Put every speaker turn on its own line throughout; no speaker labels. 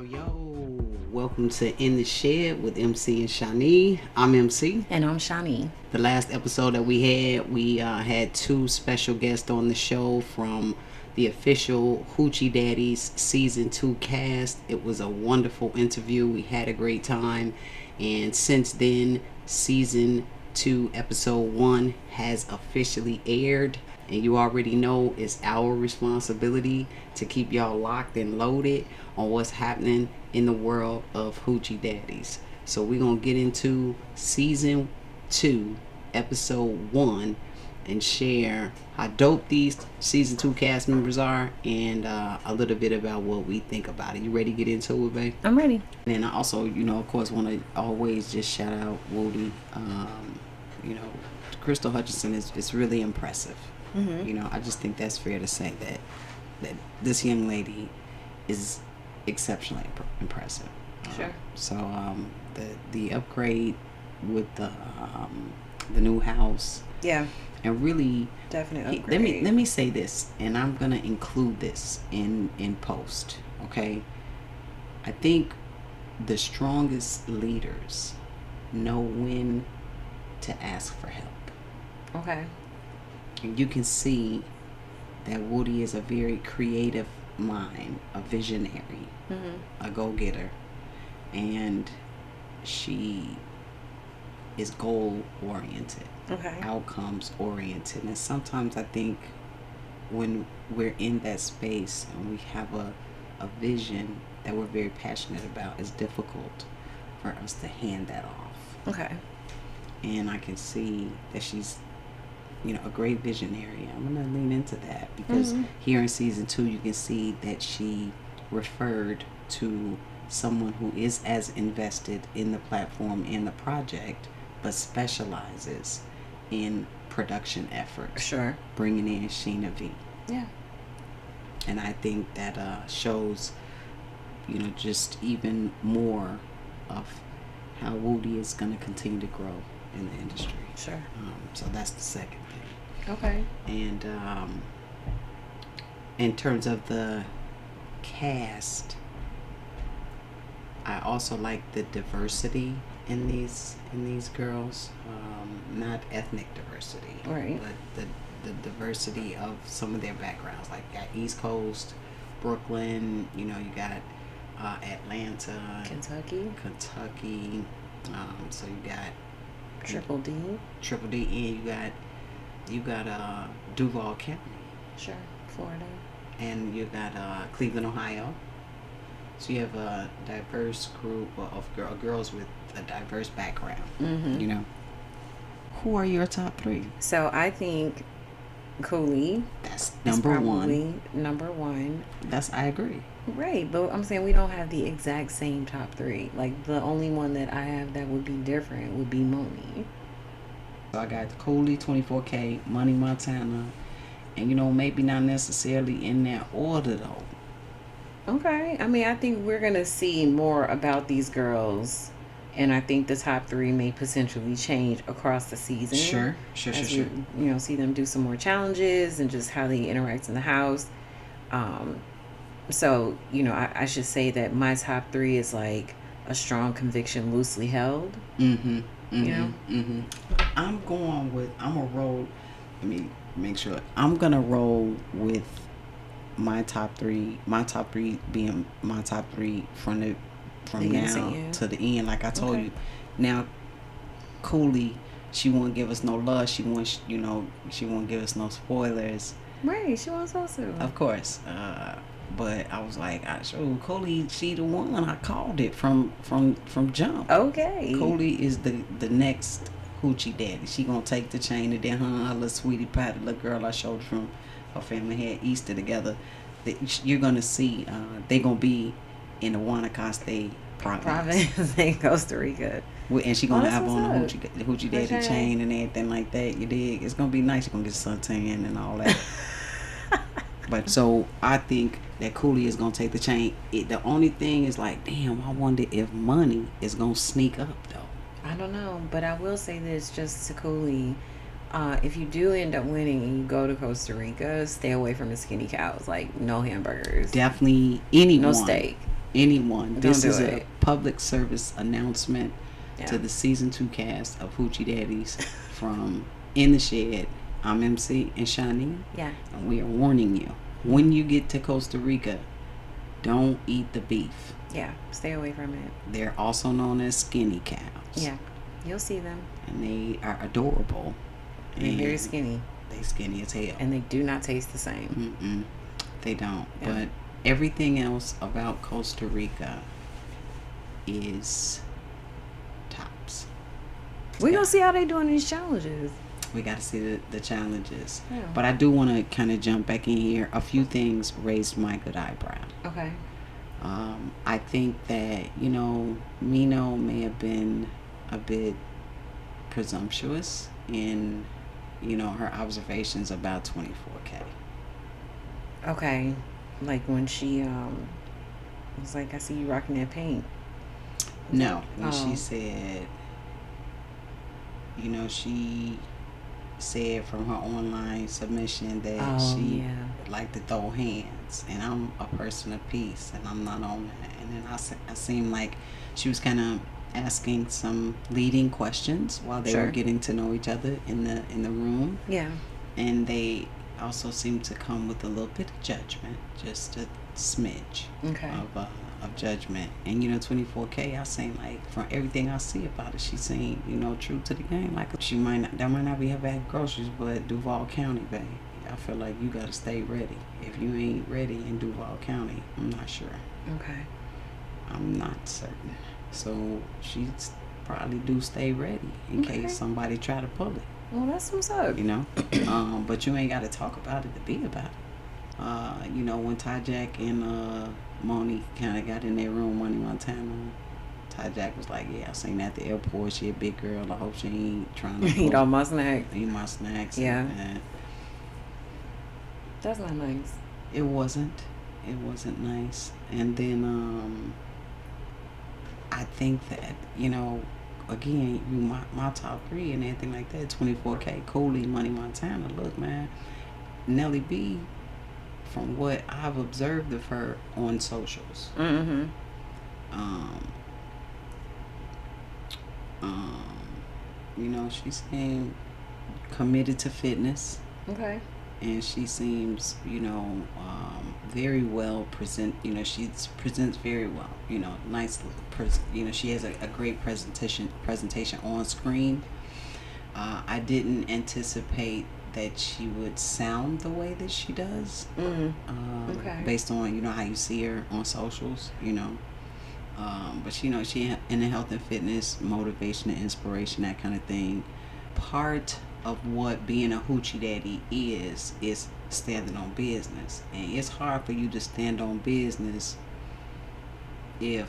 Yo, welcome to In the Shed with MC and Shani. I'm MC.
And I'm Shani.
The last episode that we had two special guests on the show from the official Hoochie Daddies Season 2 cast. It was a wonderful interview. We had a great time. And since then, Season 2, Episode 1 has officially aired. And you already know it's our responsibility to keep y'all locked and loaded on what's happening in the world of Hoochie Daddies. So we're going to get into Season 2, Episode 1, and share how dope these Season 2 cast members are and a little bit about what we think about it. You ready to get into it, babe?
I'm ready.
And I also, of course, want to always just shout out Woody. Crystal Hutchinson is really impressive.
Mm-hmm.
I just think that's fair to say that this young lady is exceptionally impressive.
Sure.
So the upgrade with the new house.
Yeah.
And really,
definitely upgrade.
Let me say this, and I'm gonna include this in post. Okay. I think the strongest leaders know when to ask for help.
Okay.
And you can see that Woody is a very creative mind, a visionary, a go-getter, and she is goal-oriented, outcomes oriented. And sometimes I think when we're in that space and we have a vision that we're very passionate about, it's difficult for us to hand that off.
Okay.
And I can see that she's a great visionary. I'm going to lean into that because here in Season 2 you can see that she referred to someone who is as invested in the platform and the project but specializes in production efforts.
Sure.
Bringing in Sheena V.
Yeah.
And I think that shows just even more of how Woody is going to continue to grow in the industry.
Sure.
So that's the second thing.
Okay.
And in terms of the cast, I also like the diversity in these girls. Not ethnic diversity,
right?
But the diversity of some of their backgrounds. Like you got East Coast, Brooklyn. You got Atlanta,
Kentucky.
So you got
Triple D,
and you got Duval County.
Sure. Florida.
And you got Cleveland, Ohio. So you have a diverse group of girls with a diverse background.
Mm-hmm.
Who are your top three?
So I think Cooley.
That's number one.
Number one.
I agree.
Right, but I'm saying we don't have the exact same top three. Like the only one that I have that would be different would be Moni.
So I got Cooley, 24K, Money Montana, and maybe not necessarily in that order though.
Okay, I mean I think we're gonna see more about these girls, and I think the top three may potentially change across the season.
Sure.
We, see them do some more challenges and just how they interact in the house. So, I should say that my top three is like a strong conviction, loosely held.
I'm gonna roll. Let me make sure. I'm gonna roll with my top three. My top three being my top three from now to the end. Like I told you. Now, Cooley, she won't give us no love. She won't give us no spoilers.
Right, she wants us to.
Of course. But I was like, Cooley, she the one. I called it from jump.
Okay.
Cooley is the next Hoochie Daddy. She gonna take the chain and then her little sweetie pie, the little girl I showed from her family had Easter together. You're gonna see they gonna be in the Guanacaste province
in Costa Rica.
And she gonna have on the Hoochie Daddy chain and everything like that. You dig? It's gonna be nice. You're gonna get suntan and all that. But so I think that Cooley is gonna take the chain. The only thing is like, damn, I wonder if Money is gonna sneak up though.
I don't know, but I will say this just to Cooley. If you do end up winning and you go to Costa Rica, stay away from the skinny cows. Like no hamburgers.
Definitely anyone.
No steak.
anyone. This
Don't
is
do
a
it.
public service announcement
Yeah.
to the season 2 cast of Hoochie Daddies from In the Shed. I'm MC and Shani,
Yeah.
and we are warning you. When you get to Costa Rica, don't eat the beef.
Yeah. Stay away from it.
They're also known as skinny cows.
Yeah. You'll see them.
And they are adorable.
They're very skinny.
They skinny as hell.
And they do not taste the same.
They don't.
Yeah.
But everything else about Costa Rica is tops.
We're going to see how they doing these challenges.
We got to see the challenges.
Yeah.
But I do want to kind of jump back in here. A few things raised my good eyebrow.
Okay.
I think that, Mino may have been a bit presumptuous in, her observations about 24K.
Okay. Like when she was like, I see you rocking that paint.
No, when she said, she said from her online submission that she liked to throw hands, and I'm a person of peace, and I'm not on that. And then I seemed like she was kind of asking some leading questions while they were getting to know each other in the room.
Yeah.
And they also seemed to come with a little bit of judgment, just a smidge of judgment. And 24K, I seen like from everything I see about it, she seemed true to the game. Like that might not be her bag of groceries, but Duval County, babe, I feel like you gotta stay ready. If you ain't ready in Duval County, I'm not sure.
Okay.
I'm not certain. So she's probably do stay ready in case somebody try to pull it.
Well, that's what's up.
But you ain't got to talk about it to be about it. When Ty Jack and Moni kind of got in their room, Money Montana, Ty Jack was like, yeah, I seen that at the airport. She a big girl. I hope she ain't trying to
eat all my snacks.
Eat my snacks.
Yeah.
And
that's not nice.
It wasn't nice. And then I think that, again, my top 3 and anything like that, 24K, Cooley, Money Montana. Look, man, Nelly B, from what I've observed of her on socials, she seemed committed to fitness.
Okay.
And she seems, very well present. She presents very well. Nice. She has a great presentation on screen. I didn't anticipate that she would sound the way that she does. Based on how you see her on socials. But she in the health and fitness, motivation and inspiration, that kind of thing. Part of what being a hoochie daddy is standing on business, and it's hard for you to stand on business if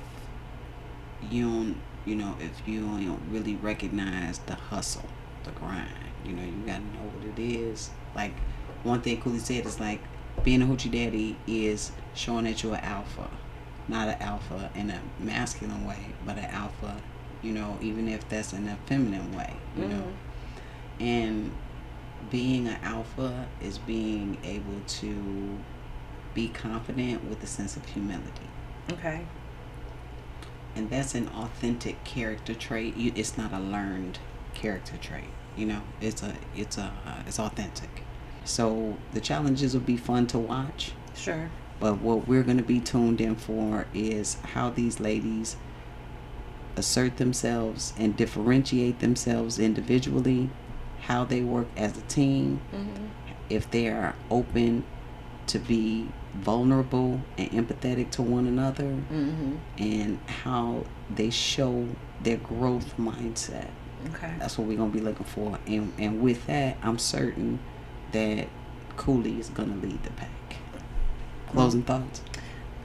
you don't really recognize the hustle, the grind. You gotta know what it is. Like one thing Cooley said is like being a hoochie daddy is showing that you're an alpha, not an alpha in a masculine way, but an alpha, even if that's in a feminine way, And being an alpha is being able to be confident with a sense of humility. Okay. And that's an authentic character trait. It's not a learned character trait. It's authentic. So the challenges will be fun to watch.
Sure.
But what we're going to be tuned in for is how these ladies assert themselves and differentiate themselves individually, how they work as a team, if they are open to be vulnerable and empathetic to one another, and how they show their growth mindset. Okay. That's what we're going to be looking for. And with that, I'm certain that Cooley is going to lead the pack. Closing thoughts?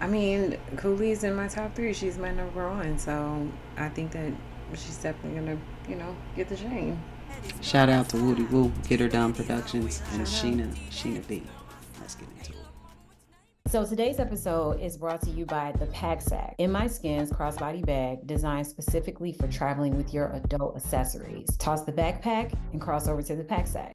I mean, Cooley's in my top 3. She's my number 1. So I think that she's definitely going to, get the chain.
Shout out to Woody Woo, Geterdone Productions, and Sheena V. Let's get into it.
So today's episode is brought to you by the Pack Sack, In My Skin's crossbody bag designed specifically for traveling with your adult accessories. Toss the backpack and cross over to the Pack Sack.